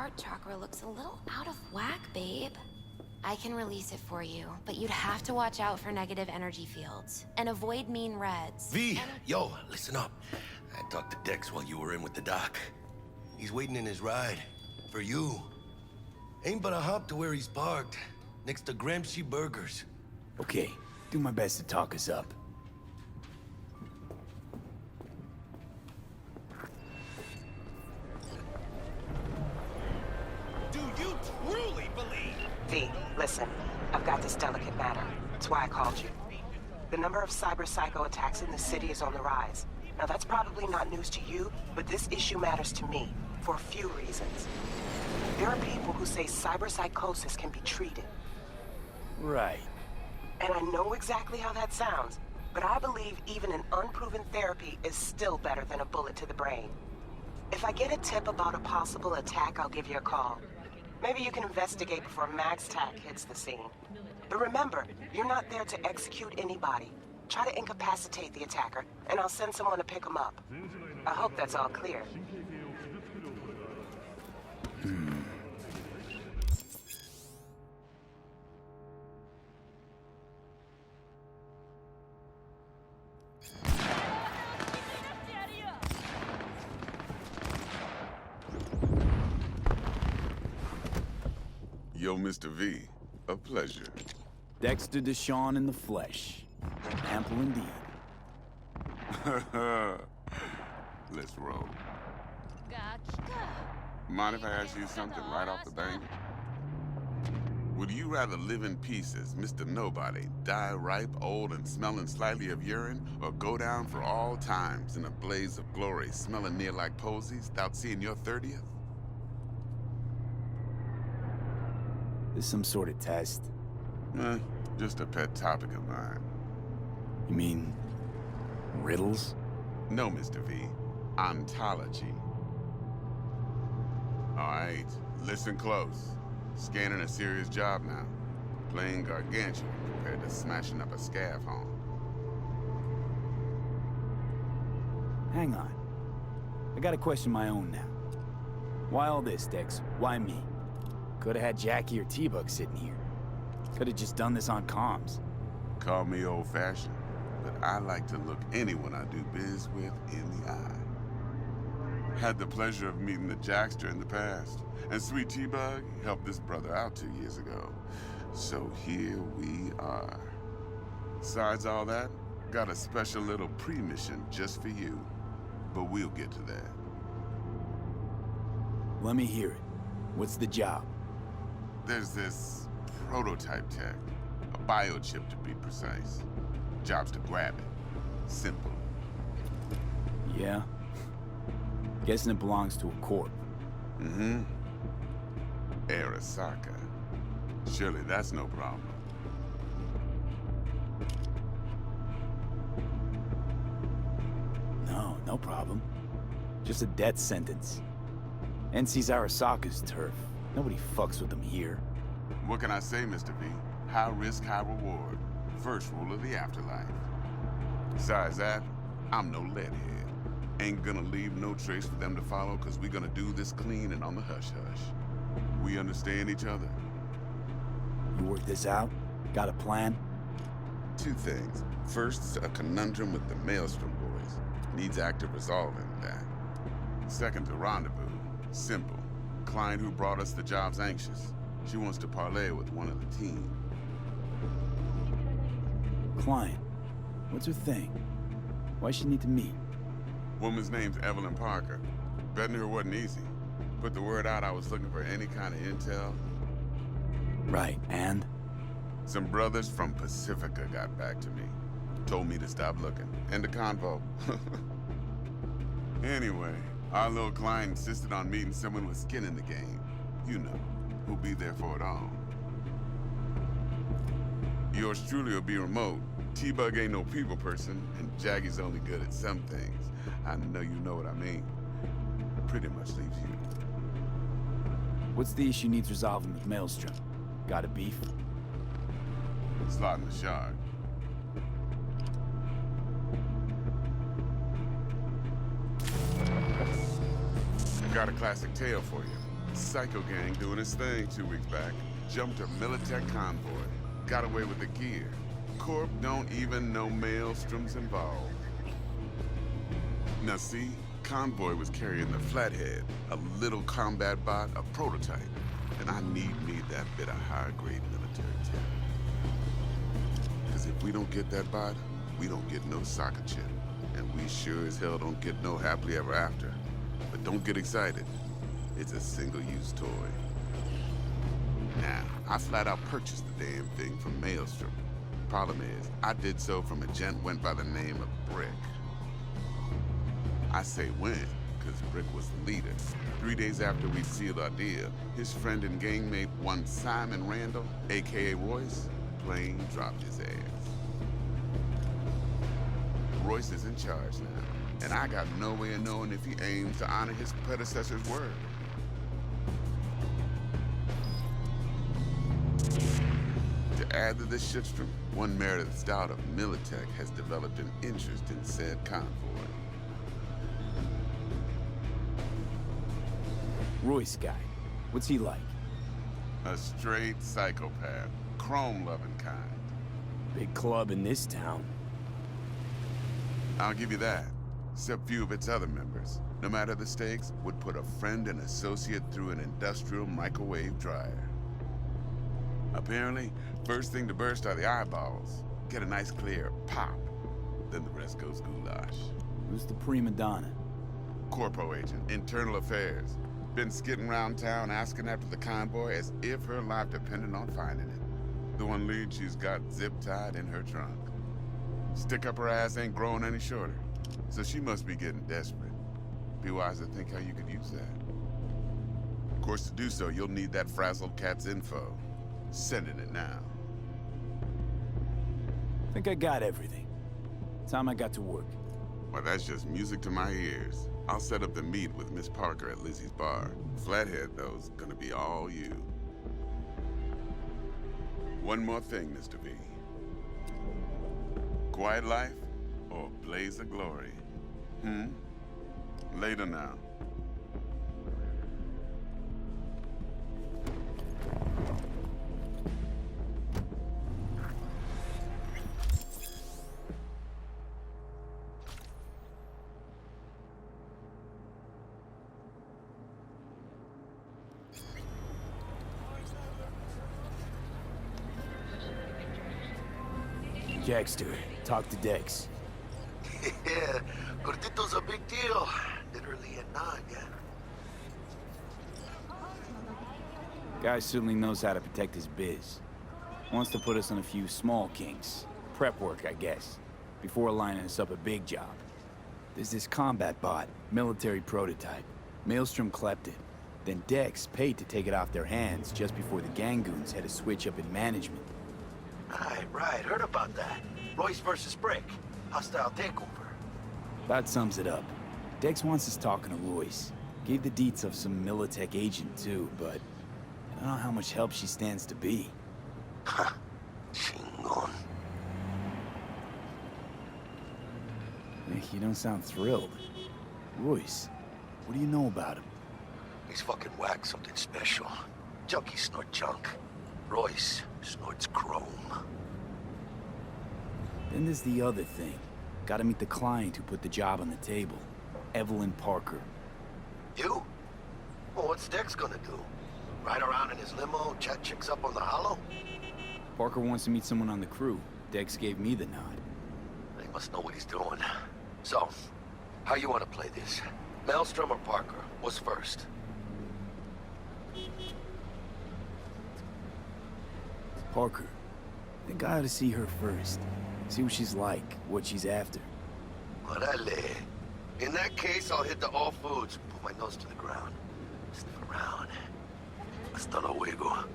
heart chakra looks a little out of whack, babe. I can release it for you, but you'd have to watch out for negative energy fields and avoid mean reds. V, yo, listen up. I talked to Dex while you were in with the doc. He's waiting in his ride. For you. Ain't but a hop to where he's parked. Next to Gramsci Burgers. Okay, do my best to talk us up. Do you truly believe? V, listen. I've got this delicate matter. That's why I called you. The number of cyber psycho attacks in the city is on the rise. Now that's probably not news to you, but this issue matters to me, for a few reasons. There are people who say cyberpsychosis can be treated. Right. And I know exactly how that sounds, but I believe even an unproven therapy is still better than a bullet to the brain. If I get a tip about a possible attack, I'll give you a call. Maybe you can investigate before MaxTac hits the scene. But remember, you're not there to execute anybody. Try to incapacitate the attacker, and I'll send someone to pick him up. I hope that's all clear. Yo, Mr. V, a pleasure. Dexter Deshawn in the flesh. Ample indeed. Let's roll. Mind if I ask you something right off the bank? Would you rather live in pieces, Mr. Nobody, die ripe, old, and smelling slightly of urine, or go down for all times in a blaze of glory, smelling near like posies, without seeing your 30th? This some sort of test? Just a pet topic of mine. You mean... riddles? No, Mr. V. Ontology. Alright, listen close. Scanning a serious job now. Playing gargantuan compared to smashing up a scav home. Hang on. I got a question of my own now. Why all this, Dex? Why me? Could've had Jackie or T-Bug sitting here. Could've just done this on comms. Call me old-fashioned, but I like to look anyone I do biz with in the eye. Had the pleasure of meeting the Jackster in the past, and Sweet T-Bug helped this brother out 2 years ago. So here we are. Besides all that, got a special little pre-mission just for you. But we'll get to that. Let me hear it. What's the job? There's this prototype tech, a biochip to be precise. Job's to grab it. Simple. Yeah? Guessing it belongs to a corp. Mm-hmm. Arasaka. Surely that's no problem. No problem. Just a death sentence. NC's Arasaka's turf. Nobody fucks with them here. What can I say, Mr. V? High risk, high reward. First rule of the afterlife. Besides that, I'm no leadhead. Ain't gonna leave no trace for them to follow, cause we gonna do this clean and on the hush-hush. We understand each other. You work this out? Got a plan? Two things. First, a conundrum with the Maelstrom boys. Needs active resolving, that. Second, a rendezvous. Simple. Client who brought us the job's anxious. She wants to parlay with one of the team. Client? What's her thing? Why she need to meet? Woman's name's Evelyn Parker. Betting her wasn't easy. Put the word out I was looking for any kind of intel. Right, and? Some brothers from Pacifica got back to me. Told me to stop looking. End of convo. Anyway, our little client insisted on meeting someone with skin in the game. You know, who'll be there for it all. Yours truly will be remote. T-Bug ain't no people person, and Jaggy's only good at some things. I know you know what I mean. Pretty much leaves you. What's the issue needs resolving with Maelstrom? Got a beef? Slotting the shard. Got a classic tale for you. Psycho gang doing his thing 2 weeks back. Jumped a Militech convoy. Got away with the gear. Corp don't even know Maelstrom's involved. Now see, convoy was carrying the Flathead, a little combat bot, a prototype. And I need me that bit of high-grade military tech. Because if we don't get that bot, we don't get no soccer chip. And we sure as hell don't get no happily ever after. But don't get excited. It's a single-use toy. Now, I flat out purchased the damn thing from Maelstrom. Problem is, I did so from a gent went by the name of Brick. I say when, because Brick was the leader. 3 days after we sealed our deal, his friend and gangmate, one Simon Randall, a.k.a. Royce, plain dropped his ass. Royce is in charge now, and I got no way of knowing if he aims to honor his predecessor's word. To add to this shitstrom, one Meredith Stout of Militech has developed an interest in said convoy. Royce guy. What's he like? A straight psychopath, chrome-loving kind. Big club in this town. I'll give you that. Except few of its other members, no matter the stakes, would put a friend and associate through an industrial microwave dryer. Apparently, first thing to burst are the eyeballs. Get a nice clear pop. Then the rest goes goulash. Who's the prima donna? Corpo agent, internal affairs. Been skidding around town asking after the convoy as if her life depended on finding it. The one lead she's got zip-tied in her trunk. Stick up her ass ain't growing any shorter, so she must be getting desperate. Be wise to think how you could use that. Of course, to do so, you'll need that frazzled cat's info. Sending it now. Think I got everything. Time I got to work. Well, that's just music to my ears. I'll set up the meet with Miss Parker at Lizzie's bar. Flathead, though's gonna be all you. One more thing, Mr. V. Quiet life or blaze of glory? Later now. Jackster, talk to Dex. Yeah, Cortito's a big deal. Literally a nod, yeah. Guy certainly knows how to protect his biz. Wants to put us on a few small kinks. Prep work, I guess. Before lining us up a big job. There's this combat bot, military prototype. Maelstrom clept it. Then Dex paid to take it off their hands just before the Gangoons had a switch up in management. Right, heard about that. Royce versus Brick. Hostile takeover. That sums it up. Dex wants us talking to Royce. Gave the deets of some Militech agent too, but I don't know how much help she stands to be. Ha. Chingon. You don't sound thrilled. Royce, what do you know about him? He's fucking whack something special. Junkies snort junk. Royce snorts chrome. Then there's the other thing. Gotta meet the client who put the job on the table. Evelyn Parker. You? Well, what's Dex gonna do? Ride around in his limo, chat chicks up on the hollow? Parker wants to meet someone on the crew. Dex gave me the nod. He must know what he's doing. So, how you want to play this? Maelstrom or Parker? What's first? Parker. I think I ought to see her first. See what she's like, what she's after. Orale. In that case, I'll hit the all foods, put my nose to the ground. Sniff around. Hasta luego.